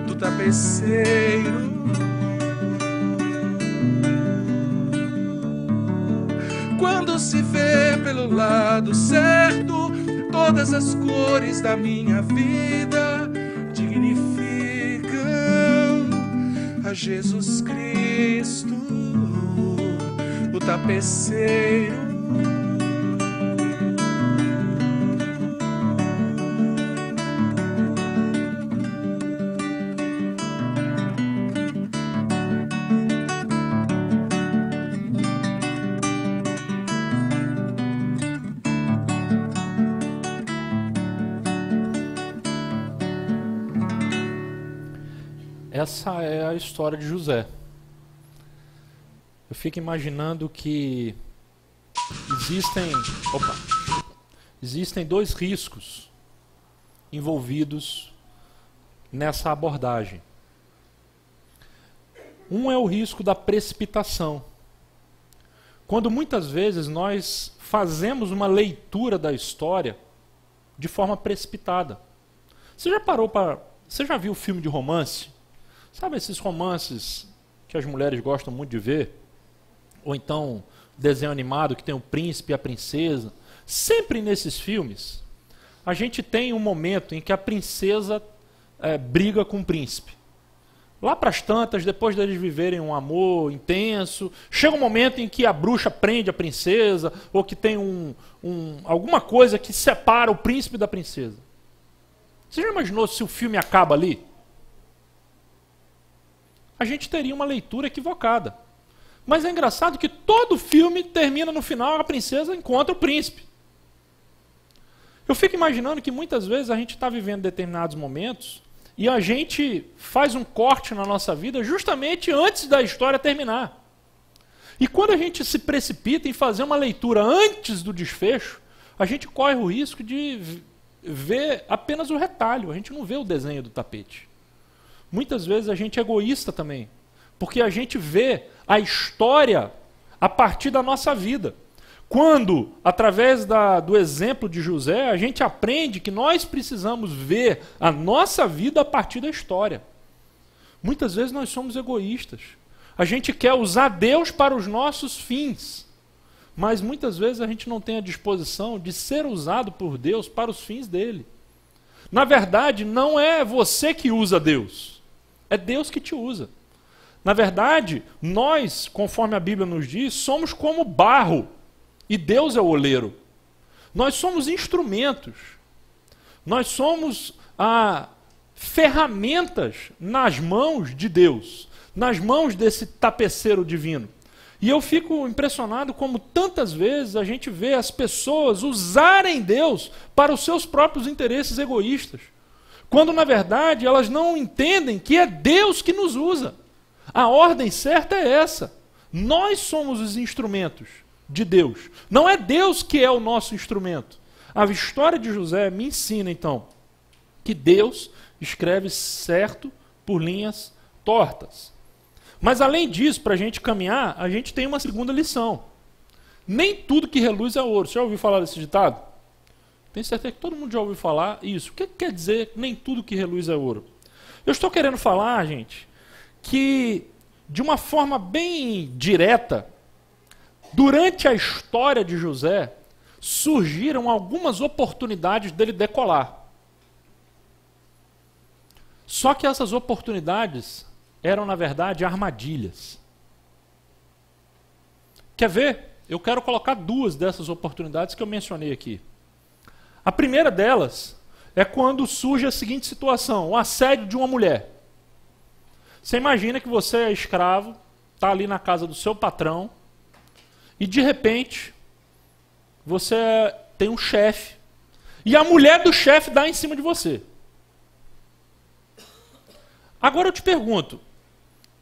do tapeceiro. Quando se vê pelo lado certo, todas as cores da minha vida dignificam a Jesus Cristo, o tapeceiro. Essa é a história de José. Eu fico imaginando que existem dois riscos envolvidos nessa abordagem. Um é o risco da precipitação. Quando muitas vezes nós fazemos uma leitura da história de forma precipitada. Você já viu filme de romance? Sabe esses romances que as mulheres gostam muito de ver? Ou então desenho animado que tem o príncipe e a princesa? Sempre nesses filmes, a gente tem um momento em que a princesa briga com o príncipe. Lá para as tantas, depois deles viverem um amor intenso, chega um momento em que a bruxa prende a princesa, ou que tem alguma coisa que separa o príncipe da princesa. Você já imaginou se o filme acaba ali? A gente teria uma leitura equivocada. Mas é engraçado que todo filme termina no final, a princesa encontra o príncipe. Eu fico imaginando que muitas vezes a gente está vivendo determinados momentos e a gente faz um corte na nossa vida justamente antes da história terminar. E quando a gente se precipita em fazer uma leitura antes do desfecho, a gente corre o risco de ver apenas o retalho, a gente não vê o desenho do tapete. Muitas vezes a gente é egoísta também, porque a gente vê a história a partir da nossa vida. Quando, através do exemplo de José, a gente aprende que nós precisamos ver a nossa vida a partir da história. Muitas vezes nós somos egoístas. A gente quer usar Deus para os nossos fins, mas muitas vezes a gente não tem a disposição de ser usado por Deus para os fins dele. Na verdade, não é você que usa Deus, é Deus que te usa. Na verdade, nós, conforme a Bíblia nos diz, somos como barro e Deus é o oleiro. Nós somos instrumentos, nós somos ferramentas nas mãos de Deus, nas mãos desse tapeceiro divino. E eu fico impressionado como tantas vezes a gente vê as pessoas usarem Deus para os seus próprios interesses egoístas, quando na verdade elas não entendem que é Deus que nos usa. A ordem certa é essa. Nós somos os instrumentos de Deus. Não é Deus que é o nosso instrumento. A história de José me ensina então que Deus escreve certo por linhas tortas. Mas além disso, para a gente caminhar, a gente tem uma segunda lição. Nem tudo que reluz é ouro. Você já ouviu falar desse ditado? Tenho certeza que todo mundo já ouviu falar isso. O que quer dizer nem tudo que reluz é ouro? Eu estou querendo falar, gente, que de uma forma bem direta, durante a história de José, surgiram algumas oportunidades dele decolar. Só que essas oportunidades eram, na verdade, armadilhas. Quer ver? Eu quero colocar duas dessas oportunidades que eu mencionei aqui. A primeira delas é quando surge a seguinte situação, o assédio de uma mulher. Você imagina que você é escravo, está ali na casa do seu patrão, e de repente, você tem um chefe, e a mulher do chefe dá em cima de você. Agora eu te pergunto,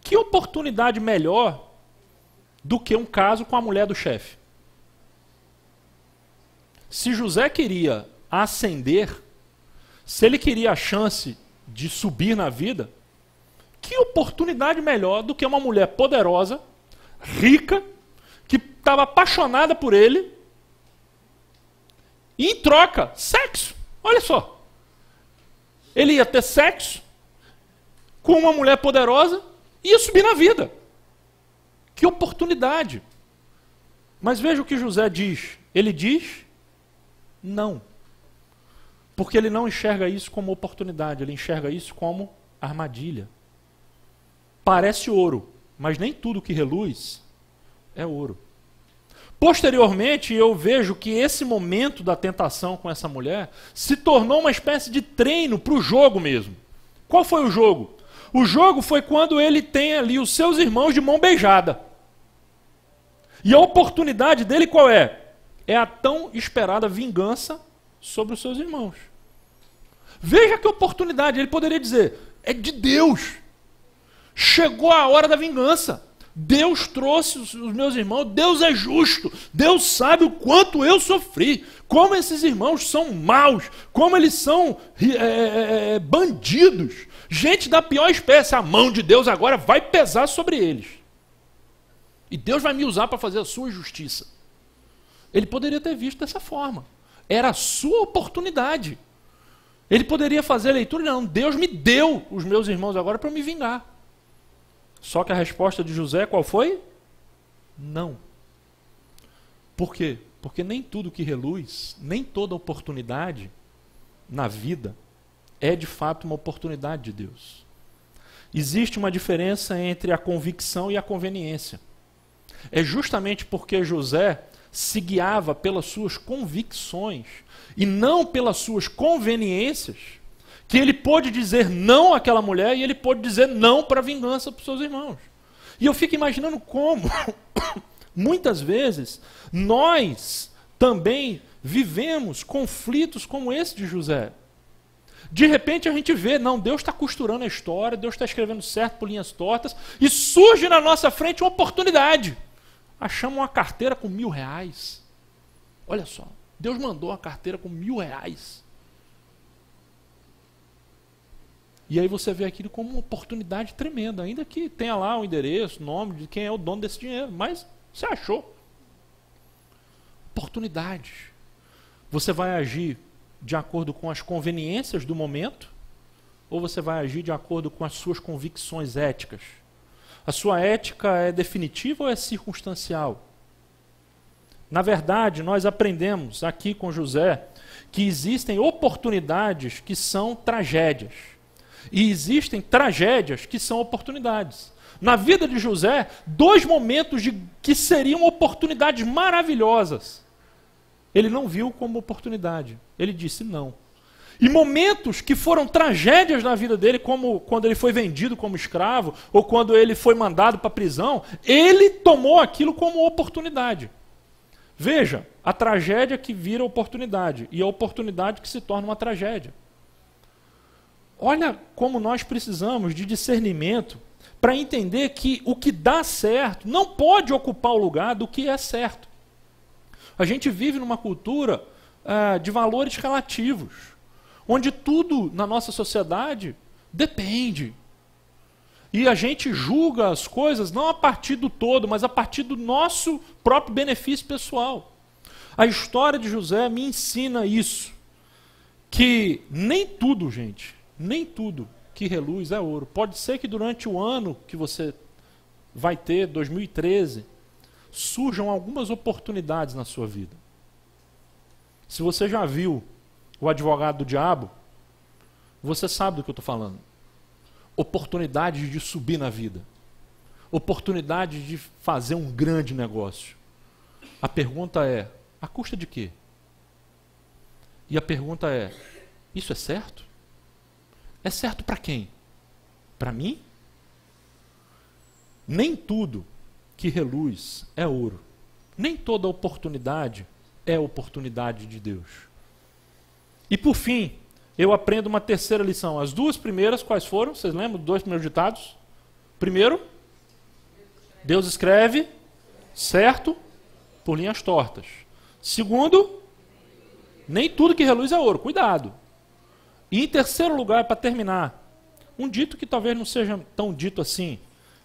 que oportunidade melhor do que um caso com a mulher do chefe? Se José queria ascender, se ele queria a chance de subir na vida, que oportunidade melhor do que uma mulher poderosa, rica, que estava apaixonada por ele, e em troca, sexo. Olha só. Ele ia ter sexo com uma mulher poderosa e ia subir na vida. Que oportunidade. Mas veja o que José diz. Ele diz não. Porque ele não enxerga isso como oportunidade, ele enxerga isso como armadilha. Parece ouro, mas nem tudo que reluz é ouro. Posteriormente, eu vejo que esse momento da tentação com essa mulher se tornou uma espécie de treino para o jogo mesmo. Qual foi o jogo? O jogo foi quando ele tem ali os seus irmãos de mão beijada. E a oportunidade dele qual é? É a tão esperada vingança sobre os seus irmãos. Veja que oportunidade, ele poderia dizer, é de Deus. Chegou a hora da vingança. Deus trouxe os meus irmãos, Deus é justo, Deus sabe o quanto eu sofri, como esses irmãos são maus, como eles são bandidos, gente da pior espécie. A mão de Deus agora vai pesar sobre eles. E Deus vai me usar para fazer a sua justiça. Ele poderia ter visto dessa forma. Era a sua oportunidade. Ele poderia fazer a leitura, não, Deus me deu os meus irmãos agora para me vingar. Só que a resposta de José qual foi? Não. Por quê? Porque nem tudo que reluz, nem toda oportunidade na vida é de fato uma oportunidade de Deus. Existe uma diferença entre a convicção e a conveniência. É justamente porque José se guiava pelas suas convicções e não pelas suas conveniências, que ele pôde dizer não àquela mulher e ele pôde dizer não para a vingança para os seus irmãos. E eu fico imaginando como, muitas vezes, nós também vivemos conflitos como esse de José. De repente a gente vê, não, Deus está costurando a história, Deus está escrevendo certo por linhas tortas, e surge na nossa frente uma oportunidade. Achamos uma carteira com R$1.000. Olha só, Deus mandou uma carteira com R$1.000. E aí você vê aquilo como uma oportunidade tremenda, ainda que tenha lá o endereço, o nome de quem é o dono desse dinheiro, mas você achou. Oportunidade. Você vai agir de acordo com as conveniências do momento, ou você vai agir de acordo com as suas convicções éticas? A sua ética é definitiva ou é circunstancial? Na verdade, nós aprendemos aqui com José que existem oportunidades que são tragédias. E existem tragédias que são oportunidades. Na vida de José, 2 momentos que seriam oportunidades maravilhosas, ele não viu como oportunidade. Ele disse não. E momentos que foram tragédias na vida dele, como quando ele foi vendido como escravo, ou quando ele foi mandado para a prisão, ele tomou aquilo como oportunidade. Veja, a tragédia que vira oportunidade, e a oportunidade que se torna uma tragédia. Olha como nós precisamos de discernimento para entender que o que dá certo não pode ocupar o lugar do que é certo. A gente vive numa cultura de valores relativos, onde tudo na nossa sociedade depende. E a gente julga as coisas não a partir do todo, mas a partir do nosso próprio benefício pessoal. A história de José me ensina isso, que nem tudo, gente, nem tudo que reluz é ouro. Pode ser que durante o ano que você vai ter, 2013, surjam algumas oportunidades na sua vida. Se você já viu O Advogado do Diabo, você sabe do que eu estou falando. Oportunidades de subir na vida. Oportunidades de fazer um grande negócio. A pergunta é, à custa de quê? E a pergunta é, isso é certo? É certo para quem? Para mim? Nem tudo que reluz é ouro. Nem toda oportunidade é oportunidade de Deus. E por fim, eu aprendo uma terceira lição. As 2 primeiras, quais foram? Vocês lembram dos 2 primeiros ditados? Primeiro, Deus escreve certo por linhas tortas. Segundo, nem tudo que reluz é ouro. Cuidado. E em terceiro lugar, para terminar, um dito que talvez não seja tão dito assim,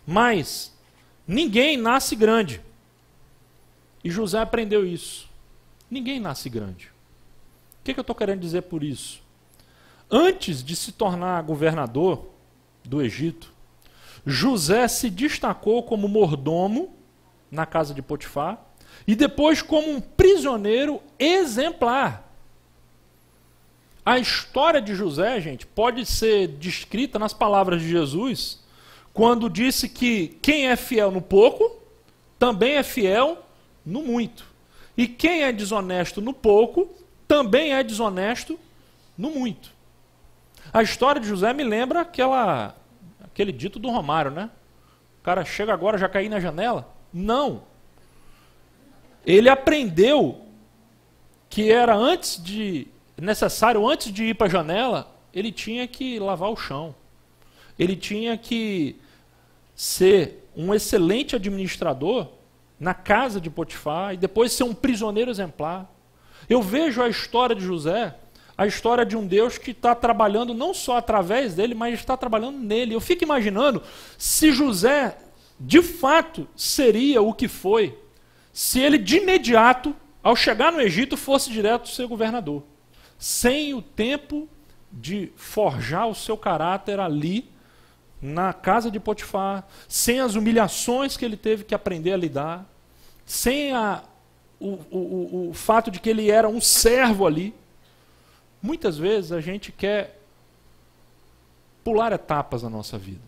mas ninguém nasce grande. E José aprendeu isso. Ninguém nasce grande. O que eu estou querendo dizer por isso? Antes de se tornar governador do Egito, José se destacou como mordomo na casa de Potifar e depois como um prisioneiro exemplar. A história de José, gente, pode ser descrita nas palavras de Jesus, quando disse que quem é fiel no pouco, também é fiel no muito. E quem é desonesto no pouco, também é desonesto no muito. A história de José me lembra aquele dito do Romário, né? O cara chega agora, já cair na janela? Não. Ele aprendeu que era necessário, antes de ir para a janela, ele tinha que lavar o chão. Ele tinha que ser um excelente administrador na casa de Potifar e depois ser um prisioneiro exemplar. Eu vejo a história de José, a história de um Deus que está trabalhando não só através dele, mas está trabalhando nele. Eu fico imaginando se José, de fato, seria o que foi, se ele de imediato, ao chegar no Egito, fosse direto ser governador, sem o tempo de forjar o seu caráter ali, na casa de Potifar, sem as humilhações que ele teve que aprender a lidar, sem o fato de que ele era um servo ali. Muitas vezes a gente quer pular etapas na nossa vida.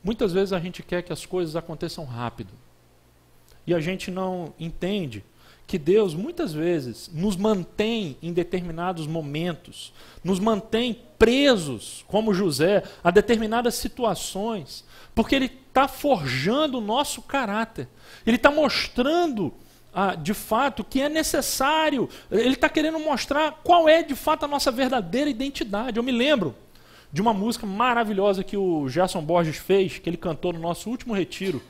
Muitas vezes a gente quer que as coisas aconteçam rápido. E a gente não entende que Deus muitas vezes nos mantém em determinados momentos, nos mantém presos, como José, a determinadas situações, porque Ele está forjando o nosso caráter. Ele está mostrando, de fato, que é necessário. Ele está querendo mostrar qual é, de fato, a nossa verdadeira identidade. Eu me lembro de uma música maravilhosa que o Gerson Borges fez, que ele cantou no nosso último retiro,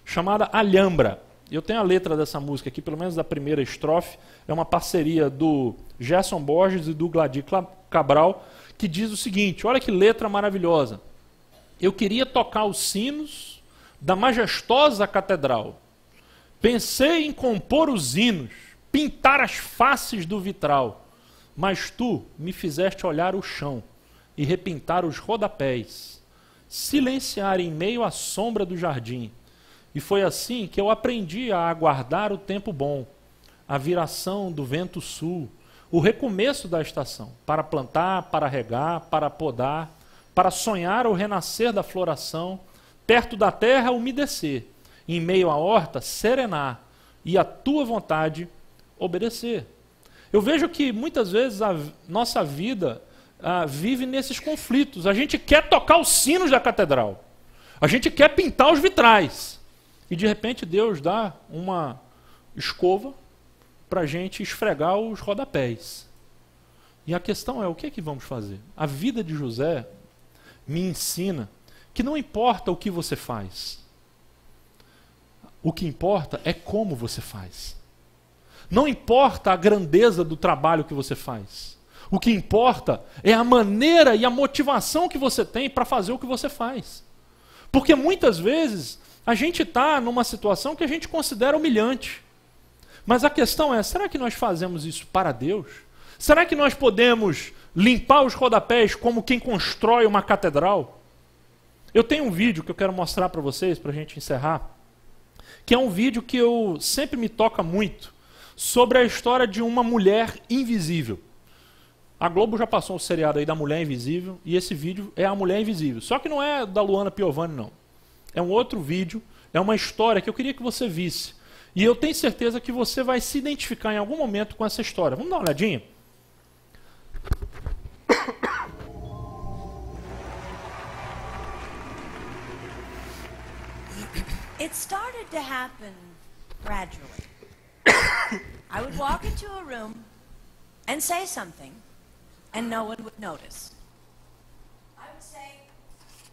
chamada Alhambra. Eu tenho a letra dessa música aqui, pelo menos da primeira estrofe. É uma parceria do Gerson Borges e do Gladir Cabral, que diz o seguinte, olha que letra maravilhosa. Eu queria tocar os sinos da majestosa catedral. Pensei em compor os hinos, pintar as faces do vitral. Mas tu me fizeste olhar o chão e repintar os rodapés, silenciar em meio à sombra do jardim. E foi assim que eu aprendi a aguardar o tempo bom, a viração do vento sul, o recomeço da estação, para plantar, para regar, para podar, para sonhar o renascer da floração, perto da terra umedecer, em meio à horta serenar, e a tua vontade obedecer. Eu vejo que muitas vezes a nossa vida vive nesses conflitos. A gente quer tocar os sinos da catedral, a gente quer pintar os vitrais, e de repente Deus dá uma escova para a gente esfregar os rodapés. E a questão é, o que é que vamos fazer? A vida de José me ensina que não importa o que você faz, o que importa é como você faz. Não importa a grandeza do trabalho que você faz. O que importa é a maneira e a motivação que você tem para fazer o que você faz. Porque muitas vezes a gente está numa situação que a gente considera humilhante. Mas a questão é, será que nós fazemos isso para Deus? Será que nós podemos limpar os rodapés como quem constrói uma catedral? Eu tenho um vídeo que eu quero mostrar para vocês, para a gente encerrar, que é um vídeo que eu sempre me toca muito, sobre a história de uma mulher invisível. A Globo já passou um seriado aí da Mulher Invisível, e esse vídeo é a Mulher Invisível. Só que não é da Luana Piovani, não. É um outro vídeo, é uma história que eu queria que você visse. E eu tenho certeza que você vai se identificar em algum momento com essa história. Vamos dar uma olhadinha? It started to happen gradually. I would walk into a room and say something, and no one would notice. I would say,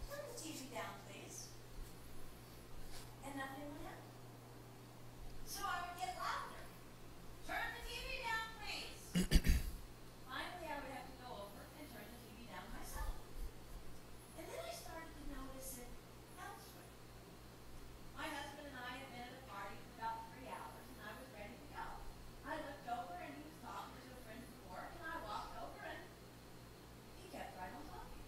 "Turn the TV down, please." And nothing would happen. So I would get louder. "Turn the TV down, please." Finally, I would have to go over and turn the TV down myself. And then I started to notice it elsewhere. My husband and I had been at a party for about 3 hours, and I was ready to go. I looked over, and he was talking to a friend from work, and I walked over, and he kept right on talking.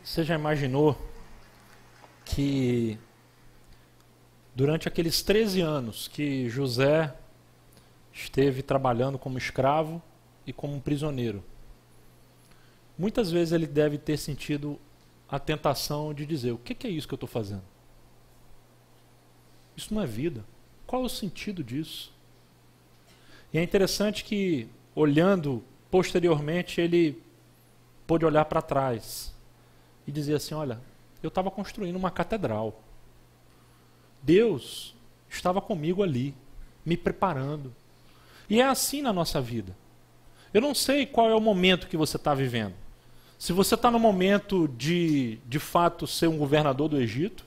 Você já imaginou que durante aqueles 13 anos que José esteve trabalhando como escravo e como prisioneiro, muitas vezes ele deve ter sentido a tentação de dizer: o que é isso que eu estou fazendo? Isso não é vida. Qual é o sentido disso? E é interessante que, olhando posteriormente, ele pôde olhar para trás e dizer assim: olha, eu estava construindo uma catedral. Deus estava comigo ali, me preparando. E é assim na nossa vida. Eu não sei qual é o momento que você está vivendo. Se você está no momento de fato, ser um governador do Egito,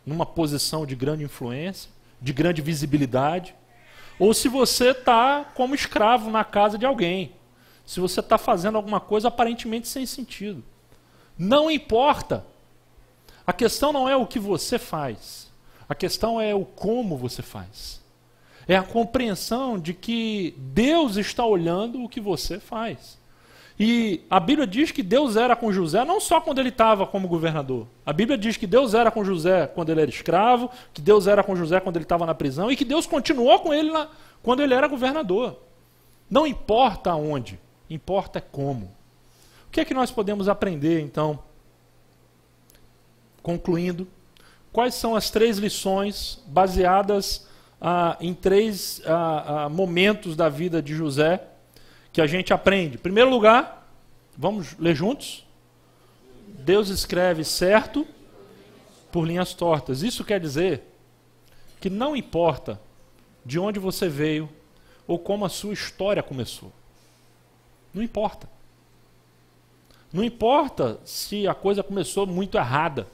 numa posição de grande influência, de grande visibilidade, ou se você está como escravo na casa de alguém, se você está fazendo alguma coisa aparentemente sem sentido. Não importa. A questão não é o que você faz. A questão é o como você faz. É a compreensão de que Deus está olhando o que você faz. E a Bíblia diz que Deus era com José não só quando ele estava como governador. A Bíblia diz que Deus era com José quando ele era escravo, que Deus era com José quando ele estava na prisão e que Deus continuou com ele quando ele era governador. Não importa onde, importa como. O que é que nós podemos aprender, então? Concluindo, quais são as 3 lições baseadas em 3 momentos da vida de José que a gente aprende? Em primeiro lugar, vamos ler juntos? Deus escreve certo por linhas tortas. Isso quer dizer que não importa de onde você veio ou como a sua história começou. Não importa. Não importa se a coisa começou muito errada.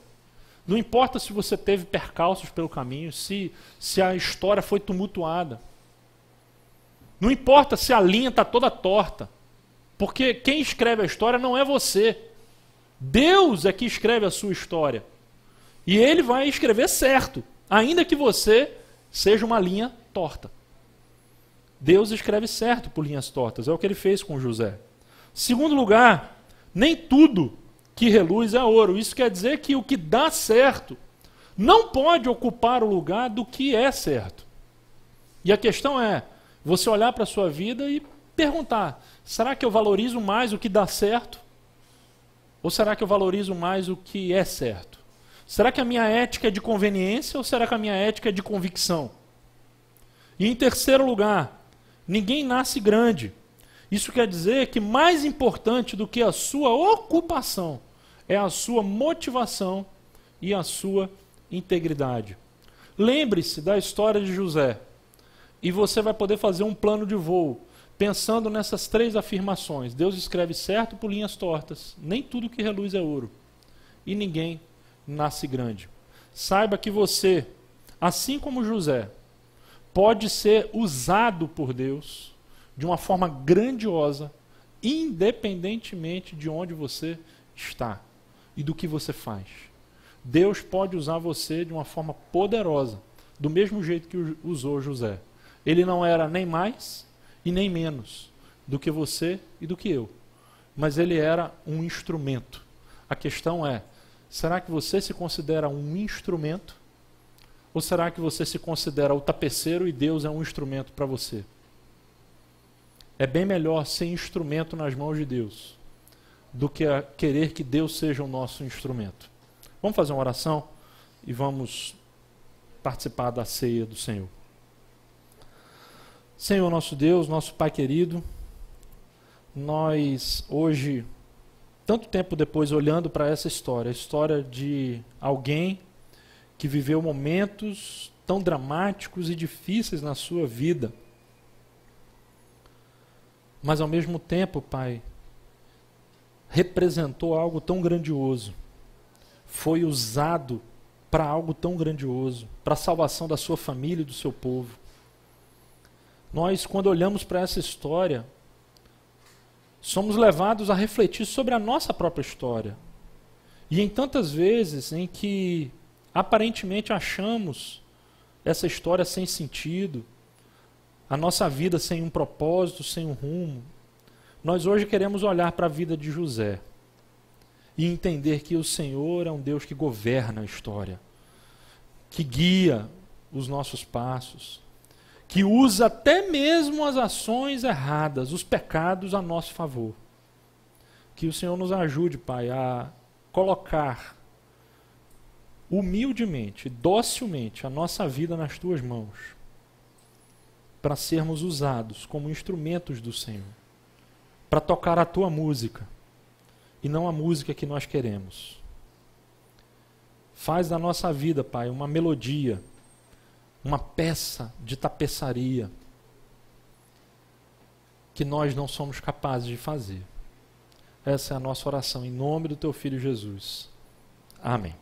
Não importa se você teve percalços pelo caminho, se a história foi tumultuada. Não importa se a linha está toda torta. Porque quem escreve a história não é você. Deus é que escreve a sua história. E Ele vai escrever certo, ainda que você seja uma linha torta. Deus escreve certo por linhas tortas. É o que Ele fez com José. Segundo lugar, nem tudo que reluz é ouro. Isso quer dizer que o que dá certo não pode ocupar o lugar do que é certo. E a questão é você olhar para a sua vida e perguntar: será que eu valorizo mais o que dá certo? Ou será que eu valorizo mais o que é certo? Será que a minha ética é de conveniência ou será que a minha ética é de convicção? E em terceiro lugar, ninguém nasce grande. Isso quer dizer que mais importante do que a sua ocupação é a sua motivação e a sua integridade. Lembre-se da história de José e você vai poder fazer um plano de voo pensando nessas 3 afirmações. Deus escreve certo por linhas tortas. Nem tudo que reluz é ouro. E ninguém nasce grande. Saiba que você, assim como José, pode ser usado por Deus de uma forma grandiosa, independentemente de onde você está e do que você faz. Deus pode usar você de uma forma poderosa, do mesmo jeito que usou José. Ele não era nem mais e nem menos do que você e do que eu, mas ele era um instrumento. A questão é, será que você se considera um instrumento? Ou será que você se considera o tapeceiro e Deus é um instrumento para você? É bem melhor ser instrumento nas mãos de Deus do que querer que Deus seja o nosso instrumento. Vamos fazer uma oração e vamos participar da ceia do Senhor. Senhor nosso Deus, nosso Pai querido, nós hoje, tanto tempo depois, olhando para essa história, a história de alguém que viveu momentos tão dramáticos e difíceis na sua vida, mas ao mesmo tempo, Pai, representou algo tão grandioso, foi usado para algo tão grandioso, para a salvação da sua família e do seu povo. Nós, quando olhamos para essa história, somos levados a refletir sobre a nossa própria história. E em tantas vezes em que aparentemente achamos essa história sem sentido, a nossa vida sem um propósito, sem um rumo, nós hoje queremos olhar para a vida de José e entender que o Senhor é um Deus que governa a história, que guia os nossos passos, que usa até mesmo as ações erradas, os pecados a nosso favor. Que o Senhor nos ajude, Pai, a colocar humildemente, docilmente a nossa vida nas Tuas mãos, para sermos usados como instrumentos do Senhor, para tocar a Tua música, e não a música que nós queremos. Faz da nossa vida, Pai, uma melodia, uma peça de tapeçaria que nós não somos capazes de fazer. Essa é a nossa oração em nome do Teu Filho Jesus. Amém.